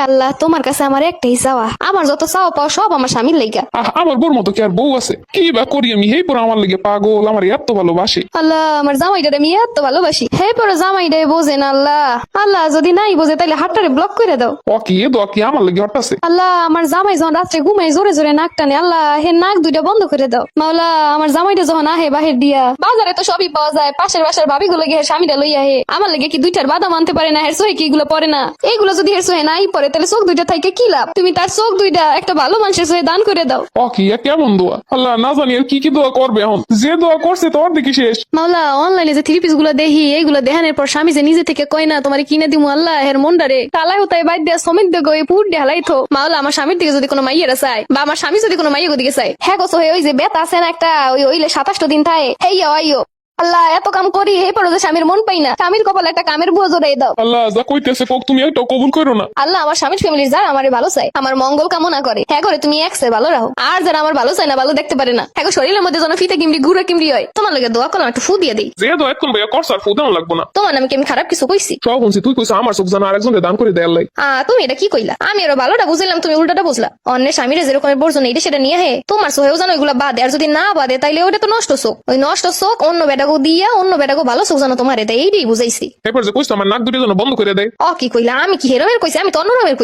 আল্লাহ তোমার কাছে আমার একটাই চাওয়া, আমার যত চাওয়া পাওয়া সব আমার স্বামীর লাইগা। আমার বোর মতো কি আর বউ আছে? কি বা করি আমি? হেই পর আমার লেগে পাগল, আমার এত ভালোবাসে। আল্লাহ আমার জামাইটারে আমি এত ভালোবাসি, হে পরে জামাইটাই বোঝে না। আল্লাহ আল্লাহ যদি নাই বোঝে তাহলে হাতটারে ব্লক করে দাও। ও কি এ দোয়া কি আমার লেগে হঠাৎ? আল্লাহ আমার জামাই যখন রাত্রে ঘুমাই জোরে জোরে নাক টানে, আল্লাহ হে নাক দুইটা বন্ধ করে দাও। মাওলা আমার জামাইটা যখন আহে বাহির দিয়া, বাজারে তো সবই পাওয়া যায়, পাশের বাসার ভাবি গুলো গিয়ে স্বামীটা লইয়া হে, আমার লেগে কি দুইটার বাদাম আনতে পারে না? হের সোহে কি এগুলো পরে না? এইগুলো যদি হের সোহে নাই পরে তাহলে চোখ দুইটা থেকে কি লাভ? তুমি তার চোখ দুইটা একটা ভালো মানুষের সোহে দান করে দাও। ও কি এ কেমন দোয়া? আল্লাহ না জানি আর কি কি দোয়া করবে এখন। যে দোয়া করছে তোর দেখি শেষ। মাওলা অনলাইনে যে থ্রি পিস গুলো দেখি, এইগুলো দেখানোর পর স্বামী যে নিজে থেকে কয় না তোমার কিনে দিমু, আল্লাহ হের মনডারে তালাই হতাই বাইর দিয়া সমিত দেগো এই পুর দিয়ে হালাইতো। মাওলা আমার স্বামীর দিকে যদি কোনো মাইয়েরা চায়, বা আমার স্বামী যদি কোনো মাইয়ের দিকে চায়, হ্যাঁ গোসো ওই যে বেত আছে না একটা, ওই ওইলে 27টা দিন থাকে, হেইয়া আইও। আল্লাহ এত কাম করি হে পড়ো যে স্বামীর মন পাই না, স্বামীর কপালে একটা কামের বুয়া জোড়াই দাও। আল্লাহ যা কইতেছে কোক তুমি একটা কবুল করো না। আল্লাহ আমার স্বামীর ফ্যামিলির যারা আমার ভালো চায়, আমার মঙ্গল কামনা করে, হ্যাঁ করে তুমি একসে ভালো রাখো। আর যারা আমার ভালো চায় না, ভালো দেখতে পারে না, হ্যাঁ শরীরের মধ্যে যেন ফিতে কিমড়ি গুড়া কিমড়ি হয়, তোমার লাগে দোয়া করলাম একটু ফু দিয়ে দিই। যে দোয়া এখন ভাইয়া করছ আর ফুদানো লাগবো না। তোমার নামে কি আমি খারাপ কিছু কইছি? সব শুনছি, তুই কইছ আমার চোখ জানা আরেকজনকে দান করে দেয় আল্লাহ। তুমি এটা কি কইলা? আমি আরো ভালোটা বুঝলাম, তুমি উল্টাটা বুঝলা। অন্যের স্বামীরা যেরকম বর্জন এটা সেটা নিয়ে হে তোমার সোহেও জানো এগুলা বাদে, আর যদি না বাদে তাইলে ওটা তো নষ্ট চোখ। ওই নষ্ট চোখ অন্য বেটাকে দিয়া অন্য বেটাকে ভালো চোখ জানো তোমার, এটা এইটাই বুঝাইছি। এরপর যে কইছ আমার নাক দুটো যেন বন্ধ করে দেয়। কি কইলা? আমি কি হেরমের কইছি? আমি তো অন্য রকমের